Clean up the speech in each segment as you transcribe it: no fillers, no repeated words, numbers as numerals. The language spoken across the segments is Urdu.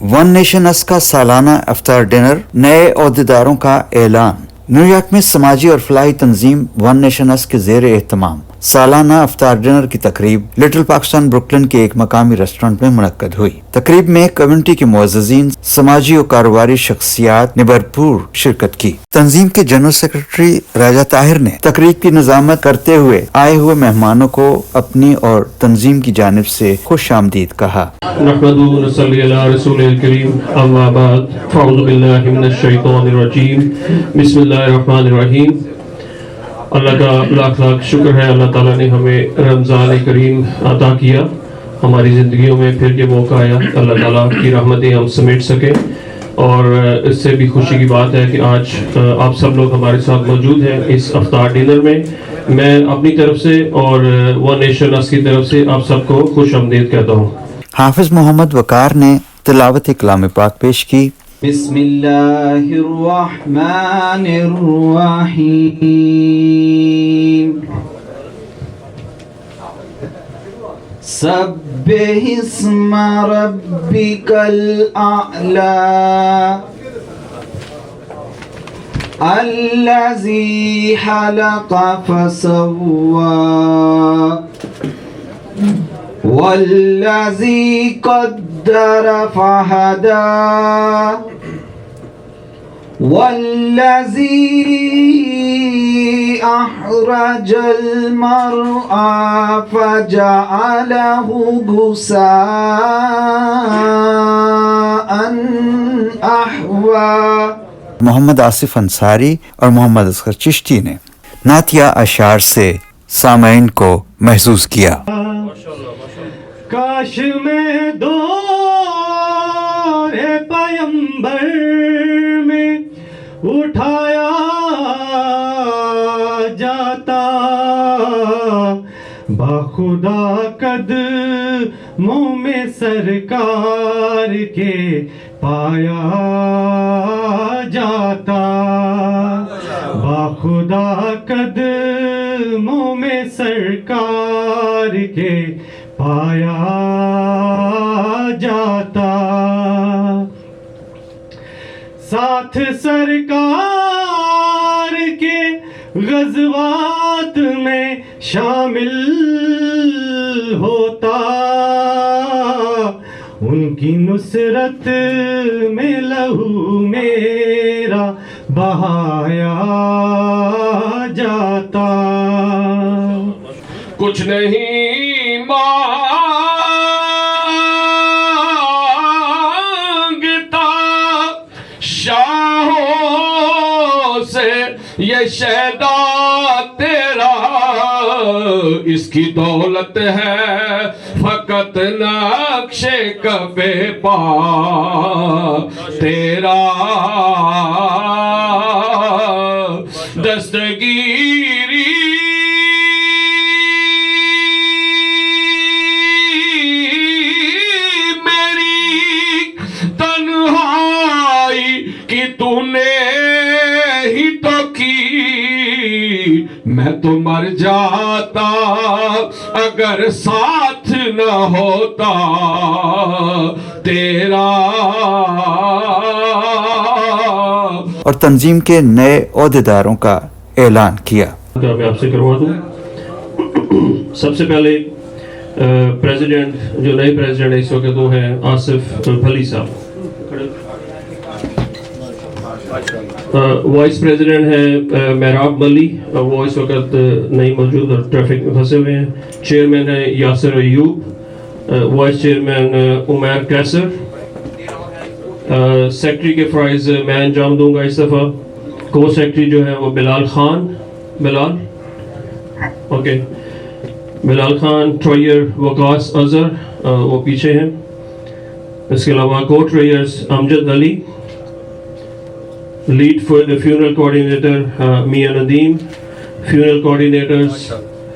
ون نیشنز کا سالانہ افطار ڈنر، نئے عہدیداروں کا اعلان۔ نیو یارک میں سماجی اور فلاحی تنظیم ون نیشنز کے زیر اہتمام سالانہ افطار ڈنر کی تقریب لٹل پاکستان بروکلن کے ایک مقامی ریسٹورنٹ میں منعقد ہوئی۔ تقریب میں کمیونٹی کے معززین، سماجی اور کاروباری شخصیات نے بھرپور شرکت کی۔ تنظیم کے جنرل سیکرٹری راجہ طاہر نے تقریب کی نظامت کرتے ہوئے آئے ہوئے مہمانوں کو اپنی اور تنظیم کی جانب سے خوش آمدید کہا۔ نحمدہ و نصلی علی رسول الکریم، اما بعد، فاعوذ باللہ من الشیطان الرجیم، بسم اللہ الرحمن الرحیم۔ اللہ کا لاکھ لاکھ شکر ہے، اللہ تعالیٰ نے ہمیں رمضان کریم عطا کیا، ہماری زندگیوں میں پھر یہ موقع آیا، اللہ تعالیٰ کی رحمتیں ہم سمیٹ سکیں، اور اس سے بھی خوشی کی بات ہے کہ آج آپ سب لوگ ہمارے ساتھ موجود ہیں اس افطار ڈنر میں۔ میں اپنی طرف سے اور ون نیشنز کی طرف سے آپ سب کو خوش آمدید کہتا ہوں۔ حافظ محمد وقار نے تلاوت کلام پاک پیش کی۔ بسم اللہ الرحمن الرحیم، سبح اسم ربک الاعلی الذی خلق فسوی والذی قدر فہدی والذی اخرج المرعى فجعله غثاء احوى۔ محمد آصف انصاری اور محمد اصغر چشتی نے نعتیہ اشعار سے سامعین کو محظوظ کیا۔ کاش میں دور پیمبر میں اٹھایا جاتا، باخدا قدموں میں سرکار کے پایا جاتا، باخدا قدموں میں سرکار کے پایا جاتا، ساتھ سرکار کے غزوات میں شامل ہوتا، ان کی نصرت میں لہو میرا بہایا جاتا، کچھ نہیں مانگتا شاہوں سے یہ شیدا تیرا، اس کی دولت ہے فقط نقش کف پا تیرا، دستگیری کہ تو نے ہی تو کی، میں تو مر جاتا اگر ساتھ نہ ہوتا تیرا۔ اور تنظیم کے نئے عہدیداروں کا اعلان کیا۔ میں آپ سے کروا دوں، سب سے پہلے پریزیڈنٹ، جو نئے پریزیڈنٹ اس وقت وہ ہیں آصف بھلی صاحب، وائس پریزیڈنٹ ہے محراب ملی، وہ اس وقت نہیں موجود اور ٹریفک میں پھنسے ہوئے ہیں۔ چیئرمین ہے یاسر ایوب، وائس چیئرمین عمیر کیسر، سیکٹری کے فرائض میں انجام دوں گا اس دفعہ۔ کو سیکٹری جو ہے وہ بلال خان، بلال ٹرائیر وقاص اظہر، وہ پیچھے ہیں۔ اس کے علاوہ کو ٹرائیرز Amjad Ali, lead for the funeral coordinator Mian Nadeem, funeral coordinators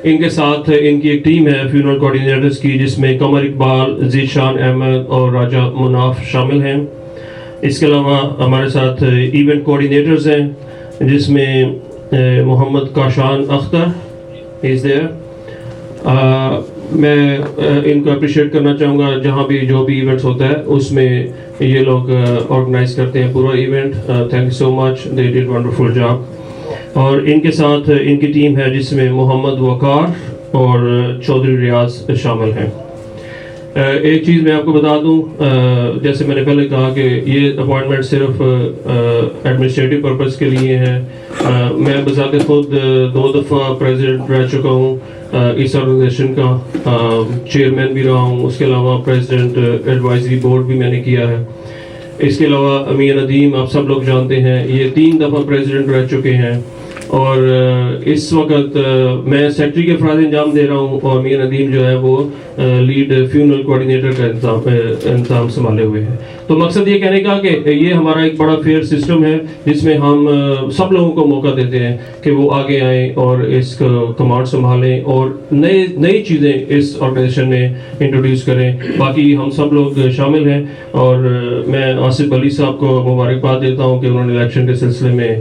ان کے ساتھ ان کی ایک ٹیم ہے فیونرل کوآرڈینیٹرز کی، جس میں قمر اقبال، ذیشان احمد اور راجہ مناف شامل ہیں۔ اس کے علاوہ ہمارے ساتھ ایونٹ کوآرڈینیٹرز ہیں، جس میں محمد کاشان اختر از دیئر، میں ان کو اپریشیٹ کرنا چاہوں گا. جہاں بھی جو بھی ایونٹس ہوتا ہے اس میں یہ لوگ آرگنائز کرتے ہیں پورا event. Thank you so much, they did wonderful job. اور ان کے ساتھ ان کی ٹیم ہے جس میں محمد وقار اور چودھری ریاض شامل ہیں. ایک چیز میں آپ کو بتا دوں, جیسے میں نے پہلے کہا کہ یہ اپوائنٹمنٹ صرف ایڈمنسٹریٹو پرپز کے لیے ہے. میں بذات خود 2 دفعہ پریزیڈنٹ رہ چکا ہوں اس آرگنائزیشن کا, چیئرمین بھی رہا ہوں. اس کے علاوہ پریزیڈنٹ ایڈوائزری بورڈ بھی میں نے کیا ہے. اس کے علاوہ امیر ندیم آپ سب لوگ جانتے ہیں, یہ 3 دفعہ پریزیڈنٹ رہ چکے ہیں. اور اس وقت میں سیکٹری کے افراد انجام دے رہا ہوں اور امیر ندیم جو ہے وہ لیڈ فیونرل کوآرڈینیٹر کا انتظام سنبھالے ہوئے ہیں. تو مقصد یہ کہنے کا کہ یہ ہمارا ایک بڑا فیئر سسٹم ہے جس میں ہم سب لوگوں کو موقع دیتے ہیں کہ وہ آگے آئیں اور اس کا کمانڈ سنبھالیں اور نئی چیزیں اس آرگنائزیشن میں انٹروڈیوس کریں. باقی ہم سب لوگ شامل ہیں اور میں آصف علی صاحب کو مبارکباد دیتا ہوں کہ انہوں نے الیکشن کے سلسلے میں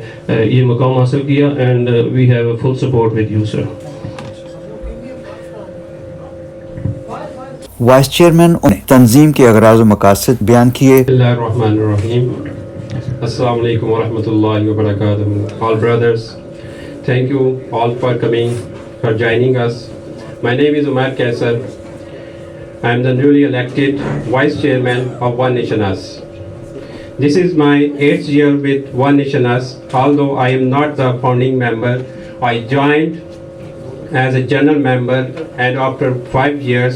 یہ مقام حاصل کیا. And we have a full support with you sir. Vice chairman نے تنظیم کے اغراض و مقاصد بیان کیے. بسم اللہ الرحمن الرحیم. السلام علیکم ورحمۃ اللہ وبرکاتہ. All brothers, thank you all for coming, for joining us. My name is Umar Kaisar. I am the newly elected Vice Chairman of One Nation US. This is my 8th year with One Nation US. Although I am not the founding member, I joined as a general member and after 5 years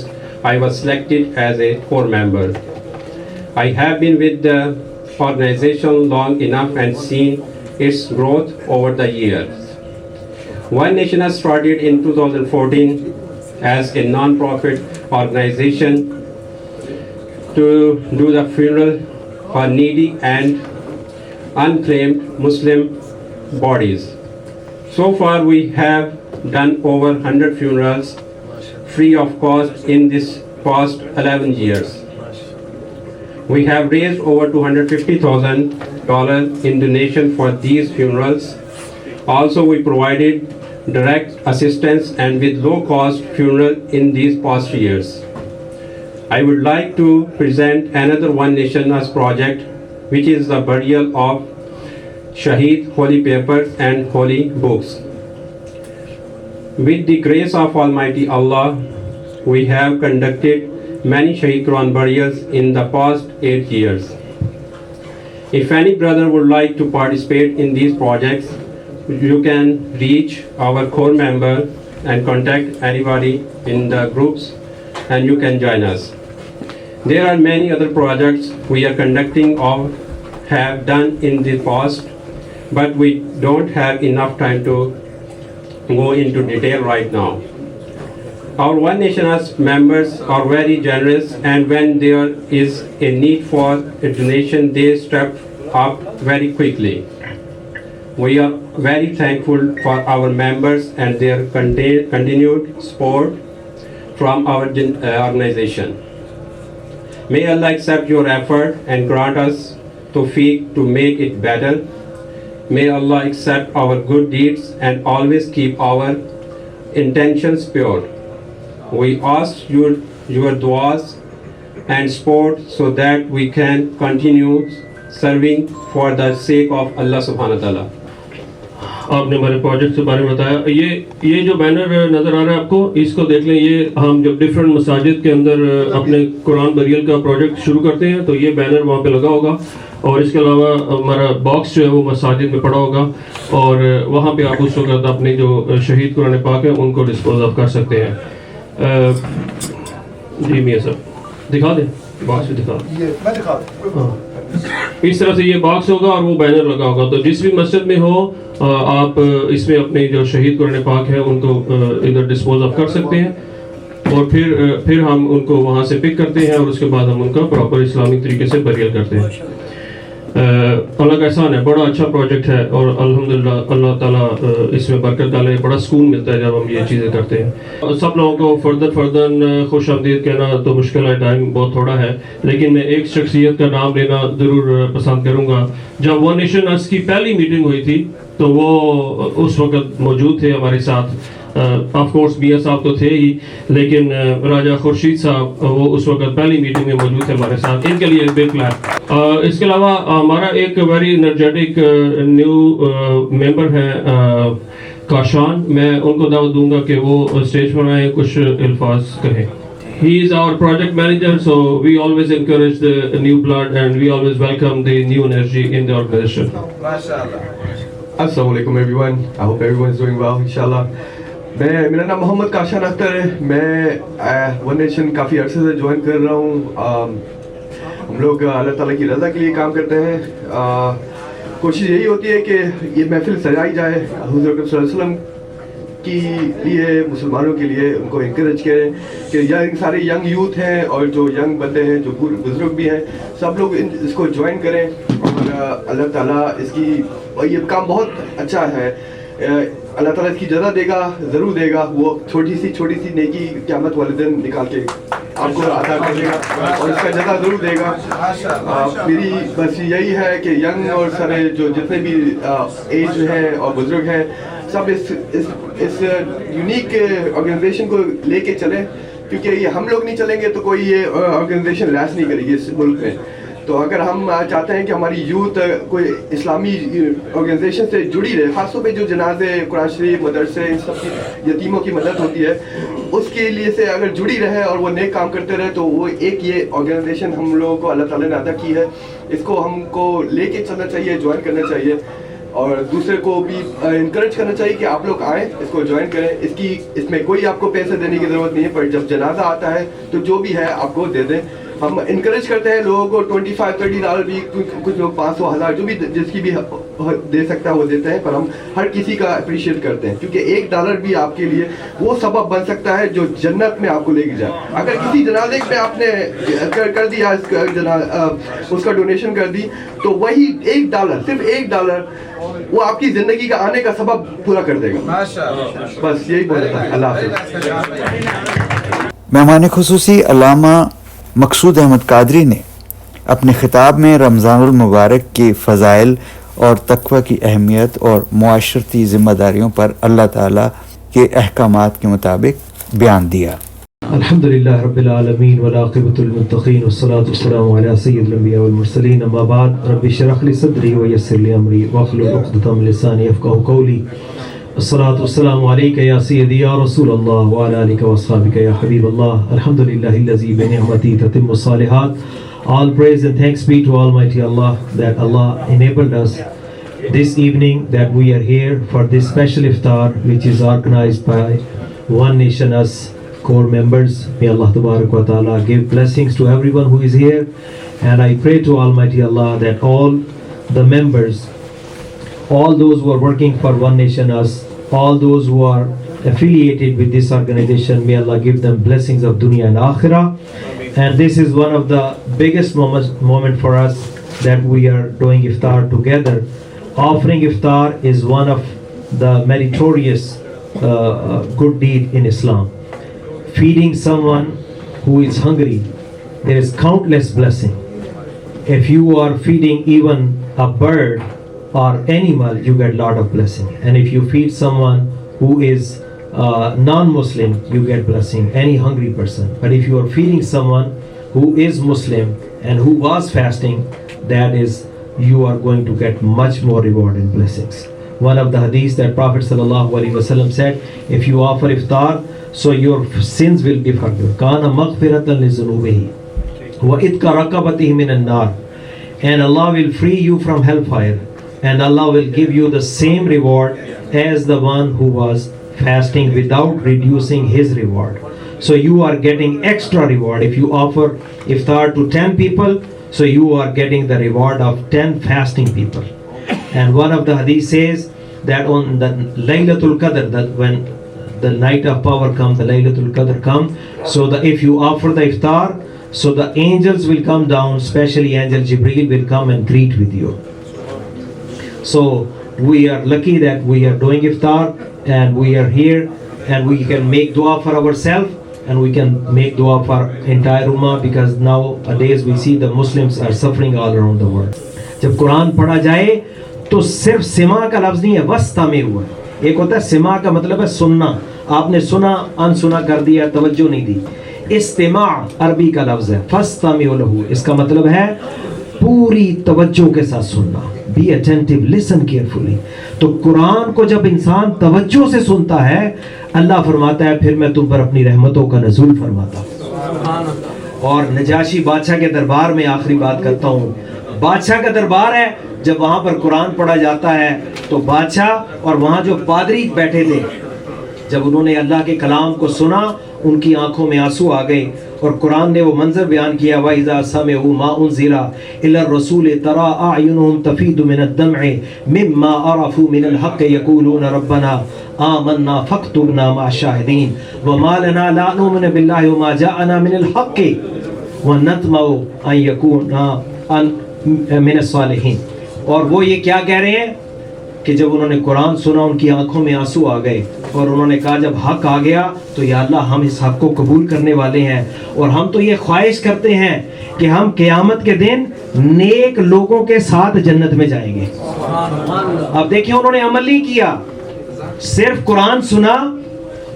I was selected as a core member. I have been with the organization long enough and seen its growth over the years. One Nation has started in 2014 as a non-profit organization to do the funeral for needy and unclaimed Muslim bodies. So far we have done over 100 funerals free of cost in this past 11 years. We have raised over $250,000 in donation for these funerals. Also, we provided direct assistance and with low cost funeral in these past years. I would like to present another One Nation US project, which is the burial of Shaheed holy papers and holy books. With the grace of Almighty Allah, we have conducted many Shaheed Quran burials in the past 8 years. If any brother would like to participate in these projects, you can reach our core member and contact anybody in the groups and you can join us. There are many other projects we are conducting or have done in the past, but we don't have enough time to go into detail right now. Our One Nation US members are very generous, and when there is a need for a donation, they step up very quickly. We are very thankful for our members and their continued support from our organization. May Allah accept your effort and grant us tawfiq to make it better. May Allah accept our good deeds and always keep our intentions pure. We ask your du'as and support so that we can continue serving for the sake of Allah subhanahu wa ta'ala. آپ نے ہمارے پروجیکٹ کے بارے میں بتایا. یہ جو بینر نظر آ رہا ہے آپ کو, اس کو دیکھ لیں. یہ ہم جب ڈفرینٹ مساجد کے اندر اپنے قرآن بریل کا پروجیکٹ شروع کرتے ہیں تو یہ بینر وہاں پہ لگا ہوگا, اور اس کے علاوہ ہمارا باکس جو ہے وہ مساجد میں پڑا ہوگا, اور وہاں پہ آپ اس وقت اپنے جو شہید قرآن پاک ہیں ان کو ڈسپوز آف کر سکتے ہیں. جی میاں صاحب دکھا دیں, باکس بھی دکھا دیں. اس طرح سے یہ باکس ہوگا اور وہ بینر لگا ہوگا. تو جس بھی مسجد میں ہو آپ اس میں اپنے جو شہید قرآن پاک ہیں ان کو ادھر ڈسپوز آف کر سکتے ہیں, اور پھر ہم ان کو وہاں سے پک کرتے ہیں اور اس کے بعد ہم ان کا پراپر اسلامک طریقے سے بریل کرتے ہیں. اللہ کا احسان ہے, بڑا اچھا پروجیکٹ ہے اور الحمدللہ اللہ تعالیٰ اس میں برکت ڈالے. بڑا سکون ملتا ہے جب ہم یہ چیزیں کرتے ہیں. سب لوگوں کو فردن خوش آمدید کہنا تو مشکل ہے, ٹائم بہت تھوڑا ہے, لیکن میں ایک شخصیت کا نام لینا ضرور پسند کروں گا. جب ون نیشن ارتھ کی پہلی میٹنگ ہوئی تھی تو وہ اس وقت موجود تھے ہمارے ساتھ. آف کورس بیا صاحب تو تھے ہی, لیکن راجہ خورشید صاحب وہ اس وقت پہلی میٹنگ میں موجود تھے ہمارے ساتھ. ان کے لیے بگ کلیپ. اس کے علاوہ ہمارا ایک ویری انرجیٹک نیو ممبر ہے کاشان. میں ان کو دعوت دوں گا کہ وہ اسٹیج پر آئیں, کچھ الفاظ کہیں. He is our project manager, so we always encourage the new blood and we always welcome the new energy in the organization. Assalamu alaikum everyone. I hope everyone is doing well, inshallah. میرا نام محمد کاشان اختر ہے. میں ون نیشن کافی عرصے سے جوائن کر رہا ہوں. ہم لوگ اللہ تعالیٰ کی رضا کے لیے کام کرتے ہیں. کوشش یہی ہوتی ہے کہ یہ محفل سجائی جائے حضور اکرم صلی اللہ علیہ وسلم کے لیے, مسلمانوں کے لیے. ان کو انکریج کریں کہ سارے ینگ یوتھ ہیں اور جو ینگ بندے ہیں, جو بزرگ بھی ہیں, سب لوگ اس کو جوائن کریں. اور اللہ تعالیٰ اس کی, اور یہ کام بہت اچھا ہے, اللہ تعالیٰ اس کی جزا دے گا, ضرور دے گا. وہ چھوٹی سی نیکی قیامت والے دن نکال کے آپ کو ادا کر دے گا اور اس کا جزا ضرور دے گا. میری بس یہی ہے کہ ینگ اور سارے جو جتنے بھی ایج ہیں اور بزرگ ہیں, سب اس یونیک آرگنائزیشن کو لے کے چلیں, کیونکہ یہ ہم لوگ نہیں چلیں گے تو کوئی یہ آرگنائزیشن لیس نہیں کرے گی اس ملک میں. تو اگر ہم چاہتے ہیں کہ ہماری یوتھ کوئی اسلامی آرگنائزیشن سے جڑی رہے, خاص طور پہ جو جنازے, قرآن شریف, مدرسے, ان سب کی یتیموں کی مدد ہوتی ہے, اس کے لیے سے اگر جڑی رہے اور وہ نیک کام کرتے رہے, تو وہ ایک یہ آرگنائزیشن ہم لوگوں کو اللہ تعالیٰ نے عطا کی ہے. اس کو ہم کو لے کے چلنا چاہیے, جوائن کرنا چاہیے, اور دوسرے کو بھی انکریج کرنا چاہیے کہ آپ لوگ آئیں, اس کو جوائن کریں. اس میں کوئی آپ کو پیسے دینے کی ضرورت نہیں ہے, پر جب جنازہ آتا ہے تو جو بھی ہے آپ کو دے دیں. ہم انکریج کرتے ہیں لوگوں کو $25-30 بھی, کچھ لوگ 500,000 جو بھی جس کی بھی دے سکتا ہے وہ دیتے ہیں, پر ہم ہر کسی کا اپریشیٹ کرتے ہیں, کیونکہ $1 بھی آپ کے لیے وہ سبب بن سکتا ہے جو جنت میں آپ کو لے کے جائے. اگر کسی جنازے میں آپ نے کر دیا اس کا ڈونیشن کر دی, تو وہی $1, صرف $1 وہ آپ کی زندگی کا آنے کا سبب پورا کر دے گا. بس یہی بولنا تھا. اللہ حافظ. مہمان خصوصی علامہ مقصود احمد قادری نے اپنے خطاب میں رمضان المبارک کی فضائل اور تقوی کی اہمیت اور معاشرتی ذمہ داریوں پر اللہ تعالیٰ کے احکامات کے مطابق بیان دیا. الحمدللہ رب العالمین والعاقبۃ للمتقین والصلاۃ والسلام علی سید الانبیاء والمرسلین. اما بعد, رب اشرح لی صدری ویسر لی امری واحلل عقدۃ من لسانی یفقهوا قولی. الصلاۃ والسلام علیک یا سیدی یا رسول اللہ وعلی آلک واصحابک یا حبیب اللہ. الحمدللہ الذی بنعمتہ تتم الصالحات. All praise and thanks be to Almighty Allah that Allah enabled us this evening, that we are here for this special iftar which is organized by One Nation Us core members. May Allah Tabarak wa Ta'ala give blessings to everyone who is here, and I pray to Almighty Allah that all the members, all those who are working for One Nation Us, all those who are affiliated with this organization, may Allah give them blessings of dunya and akhirah. And this is one of the biggest moment for us, that we are doing iftar together. Offering iftar is one of the meritorious good deed in Islam. Feeding someone who is hungry, there is countless blessing. If you are feeding even a bird or animal, you get lot of blessing. And if you feed someone who is non-Muslim, you get blessing, any hungry person. But if you are feeding someone who is Muslim and who was fasting, that is, you are going to get much more reward and blessings. One of the hadiths that Prophet sallallahu alaihi wasallam said, if you offer iftar, so your sins will be forgiven. Kana maghfiratan li dhunubihi wa idka raqabatihi min an-nar. And Allah will free you from hellfire, and Allah will give you the same reward as the one who was fasting without reducing his reward. So you are getting extra reward. If you offer iftar to 10 people, so you are getting the reward of 10 fasting people. And one of the hadith says that on the Laylatul Qadr, that when the night of power comes, the Laylatul Qadr comes, so that if you offer the iftar, So the angels will come down, especially Angel Jibreel will come and greet with you. So we are lucky that we are doing iftar and we are here and we can make dua for ourselves and we can make dua for entire ummah, because nowadays we see the Muslims are suffering all around the world. جب قرآن پڑھا جائے تو صرف سما کا لفظ نہیں ہے، وَاسْتَمِعُوا ہے. ایک ہوتا ہے سما کا مطلب ہے سننا، آپ نے سنا ان سنا کر دیا، توجہ نہیں دی. استماع عربی کا لفظ ہے فَاسْتَمِعُوا لَهُ، اس کا مطلب ہے پوری توجہ کے ساتھ سننا. Be attentive, listen carefully. تو قرآن کو جب انسان توجہ سے سنتا ہے، اللہ فرماتا ہے پھر میں تم پر اپنی رحمتوں کا نزول فرماتا ہوں. اور نجاشی بادشاہ کے دربار میں آخری بات کرتا ہوں، بادشاہ کا دربار ہے، جب وہاں پر قرآن پڑھا جاتا ہے تو بادشاہ اور وہاں جو پادری بیٹھے تھے، جب انہوں نے اللہ کے کلام کو سنا ان کی آنکھوں میں آنسو آ گئے. اور قرآن نے وہ منظر بیان کیا وَإِذَا سَمِعُوا مَا أُنزِلَ إِلَى الرَّسُولِ تَرَىٰ أَعْيُنُهُمْ تَفِيضُ مِنَ الدَّمْعِ مِمَّا عَرَفُوا مِنَ الْحَقِّ يَقُولُونَ رَبَّنَا آمَنَّا فَاكْتُبْنَا مَعَ الشَّاهِدِينَ وَمَا لَنَا لَا نُؤْمِنُ بِاللَّهِ وَمَا جَاءَنَا مِنَ الْحَقِّ وَنَطْمَعُ أَن يَكُونَ مِنَ الصَّالِحِينَ. اور وہ یہ کیا کہہ رہے ہیں کہ جب انہوں نے قرآن سنا ان کی آنکھوں میں آنسو آ گئے اور انہوں نے کہا جب حق آ گیا تو یا اللہ ہم اس حق کو قبول کرنے والے ہیں اور ہم تو یہ خواہش کرتے ہیں کہ ہم قیامت کے دن نیک لوگوں کے ساتھ جنت میں جائیں گے. اب دیکھیں انہوں نے عمل نہیں کیا، صرف قرآن سنا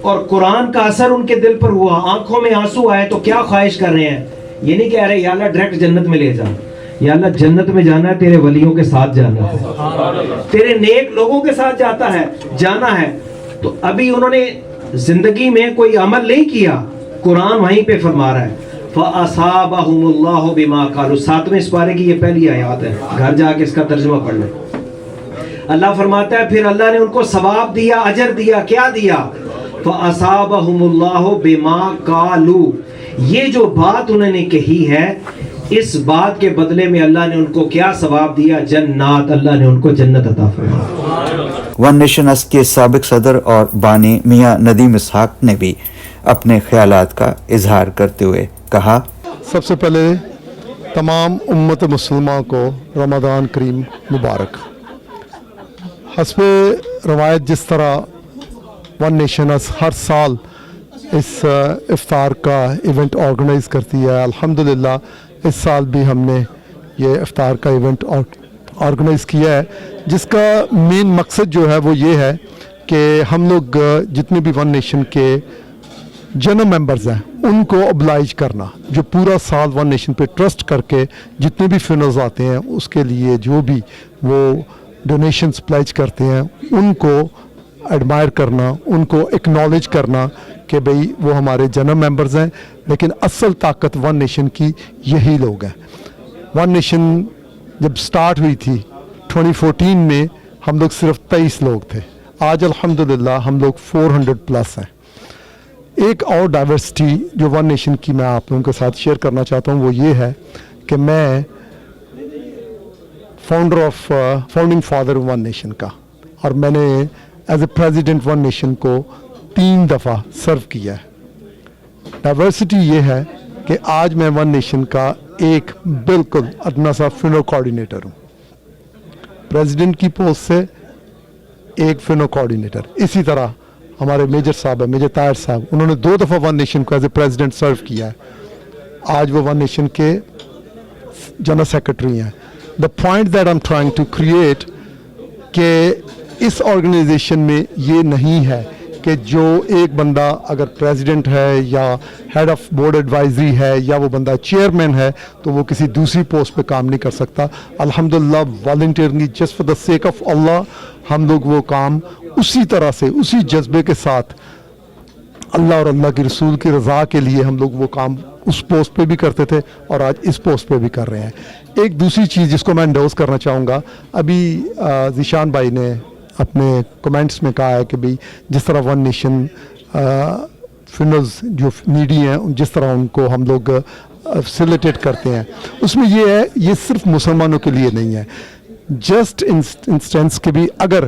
اور قرآن کا اثر ان کے دل پر ہوا، آنکھوں میں آنسو آئے. تو کیا خواہش کر رہے ہیں؟ یہ نہیں کہہ رہے یا اللہ ڈائریکٹ جنت میں لے جا، یا اللہ جنت میں جانا ہے تیرے ولیوں کے ساتھ جانا ہے، تیرے نیک لوگوں کے ساتھ جانا ہے. تو ابھی انہوں نے زندگی میں کوئی عمل نہیں کیا، قرآن وہیں پہ فرما رہا ہے فَأَصَابَهُمُ اللَّهُ بِمَا قَالُوا. 7ویں سپارے کی یہ پہلی آیات ہے، گھر جا کے اس کا ترجمہ پڑھ لیں. اللہ فرماتا ہے پھر اللہ نے ان کو ثواب دیا، اجر دیا. کیا دیا؟ فَأَصَابَهُمُ اللَّهُ بِمَا قَالُوا. یہ جو بات انہوں نے کہی ہے اس بات کے بدلے میں اللہ نے ان کو کیا ثواب دیا؟ جنات. اللہ نے ان کو جنت عطا فرمائی. ون نیشن اس کے سابق صدر اور بانی میاں ندیم اسحاق نے بھی اپنے خیالات کا اظہار کرتے ہوئے کہا، سب سے پہلے تمام امت مسلمہ کو رمضان کریم مبارک. حسب روایت جس طرح ون نیشن ہر سال اس افطار کا ایونٹ آرگنائز کرتی ہے، الحمدللہ اس سال بھی ہم نے یہ افطار کا ایونٹ آرگنائز کیا ہے، جس کا مین مقصد جو ہے وہ یہ ہے کہ ہم لوگ جتنے بھی ون نیشن کے جنرل ممبرز ہیں ان کو oblige کرنا، جو پورا سال ون نیشن پہ ٹرسٹ کر کے جتنے بھی فنرز آتے ہیں اس کے لیے جو بھی وہ ڈونیشنز پلیج کرتے ہیں ان کو ایڈمائر کرنا، ان کو اکنالج کرنا کہ بھئی وہ ہمارے جنرل ممبرز ہیں. لیکن اصل طاقت ون نیشن کی یہی لوگ ہیں. ون نیشن جب سٹارٹ ہوئی تھی 2014 میں ہم لوگ صرف 23 لوگ تھے، آج الحمدللہ ہم لوگ 400 پلس ہیں. ایک اور ڈائیورسٹی جو ون نیشن کی میں آپ لوگوں کے ساتھ شیئر کرنا چاہتا ہوں وہ یہ ہے کہ میں فاؤنڈنگ فادر ون نیشن کا، اور میں نے as a president one nation کو 3 دفعہ سرو کیا ہے. ڈائیورسٹی یہ ہے کہ آج میں ون نیشن کا ایک بالکل ادنا سا فنو کوآرڈینیٹر ہوں، پریزیڈنٹ کی پوسٹ سے ایک فنو کوآرڈینیٹر. اسی طرح ہمارے میجر صاحب ہیں، میجر طاہر صاحب، انہوں نے 2 دفعہ ون نیشن کو ایز اے پریزیڈنٹ سرو کیا ہے، آج وہ ون نیشن کے جنرل سیکرٹری ہیں. The point that I am trying to create کہ اس آرگنائزیشن میں یہ نہیں ہے کہ جو ایک بندہ اگر پریزیڈنٹ ہے یا ہیڈ آف بورڈ ایڈوائزری ہے یا وہ بندہ چیئرمین ہے تو وہ کسی دوسری پوسٹ پہ کام نہیں کر سکتا. الحمدللہ voluntarily just for the sake of Allah ہم لوگ وہ کام اسی طرح سے اسی جذبے کے ساتھ اللہ اور اللہ کے رسول کی رضا کے لیے ہم لوگ وہ کام اس پوسٹ پہ بھی کرتے تھے اور آج اس پوسٹ پہ بھی کر رہے ہیں. ایک دوسری چیز جس کو میں انڈورس کرنا چاہوں گا، ابھی ذیشان بھائی نے اپنے کمنٹس میں کہا ہے کہ بھئی جس طرح ون نیشن فنرز جو نیڈی ہیں جس طرح ان کو ہم لوگ فیسیلیٹیٹ کرتے ہیں، اس میں یہ ہے یہ صرف مسلمانوں کے لیے نہیں ہے. جسٹ انسٹنس کہ بھی اگر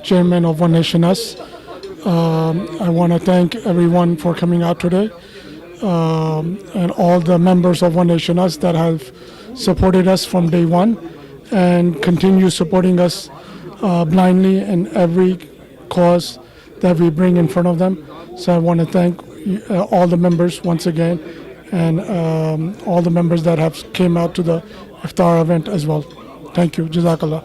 chairman of One Nation Us. I want to thank everyone for coming out today and all the members of One Nation Us that have supported us from day one and continue supporting us blindly in every cause that we bring in front of them. So I want to thank all the members once again and all the members that have came out to the iftar event as well. Thank you. Jazakallah.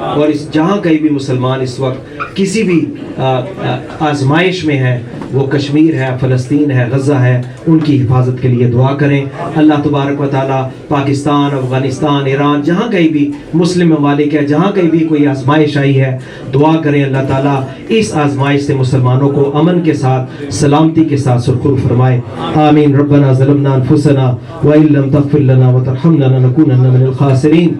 اور اس جہاں کہیں بھی مسلمان اس وقت کسی بھی آزمائش میں ہے، وہ کشمیر ہے، فلسطین ہے، غزہ ہے، ان کی حفاظت کے لیے دعا کریں۔ اللہ تبارک و تعالیٰ پاکستان، افغانستان، ایران، جہاں کہیں بھی مسلم ممالک ہے، جہاں کہیں بھی کوئی آزمائش آئی ہے، دعا کریں اللہ تعالیٰ اس آزمائش سے مسلمانوں کو امن کے ساتھ، سلامتی کے ساتھ سرخرو فرمائے۔ آمین۔ ربنا ظلمنا انفسنا وإن لم تغفر لنا وترحمنا لنكونن من الخاسرين۔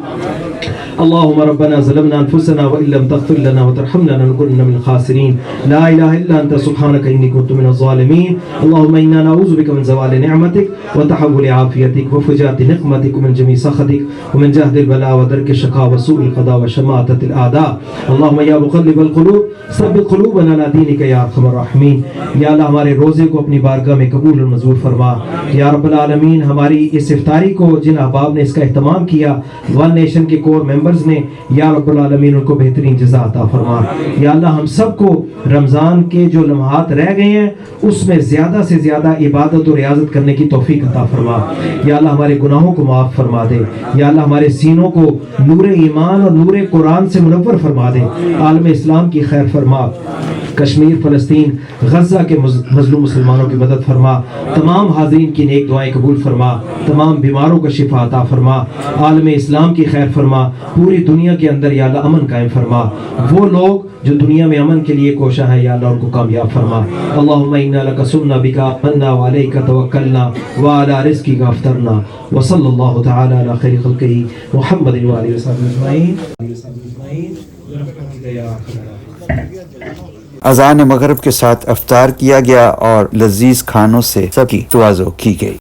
اللهم ربنا ظلمنا انفسنا وان لم تغفر لنا وترحمنا لنكونن من الخاسرين۔ لا اله الا انت سبحانك اني كنت من الظالمين۔ اللهم انا نعوذ بك من زوال نعمتك وتحول عافيتك وفجاءة نقمتك ومن جميع سخطك ومن جهد البلاء ودرك الشقاء وسوء القضاء وشماتة الاعداء۔ اللهم يا مقلب القلوب ثبت قلوبنا على دينك يا ارحم الراحمين۔ یا اللہ ہمارے روزے کو اپنی بارگاہ میں قبول اور منظور فرما یا رب العالمین۔ ہماری اس افطاری کو جن احباب نے اس کا اہتمام کیا، ون نیشن کے کور ممبرز نے، یا رب العالمین ان کو بہترین جزا عطا فرما۔ یا اللہ ہم سب کو رمضان کے جو لمحات رہ گئے ہیں اس میں زیادہ سے زیادہ عبادت اور ریاضت کرنے کی توفیق عطا فرما۔ یا اللہ ہمارے گناہوں کو معاف فرما دے۔ یا اللہ ہمارے سینوں کو نور ایمان اور نور قرآن سے منور فرما دے۔ عالم اسلام کی خیر فرما، کشمیر، فلسطین، غزہ کے مظلوم مسلمانوں کی مدد فرما، تمام حاضرین کی نیک دعائیں قبول فرما، تمام بیماروں کا شفا عطا فرما، عالم اسلام کی خیر فرما، پوری دنیا کے اندر یا اللہ امن قائم فرما۔ وہ لوگ جو دنیا میں امن کے لیے کوشاں ہیں یا اللہ ان کو کامیاب فرما۔ اللہم انا لک سمنا بک آمنا وعلیک توکلنا وعلی رزقک افطرنا وصلی اللہ تعالی علی خیر خلقہ محمد وآلہ وصحبہ اجمعین۔ اذان مغرب کے ساتھ افطار کیا گیا اور لذیذ کھانوں سے سب کی تواضع کی گئی۔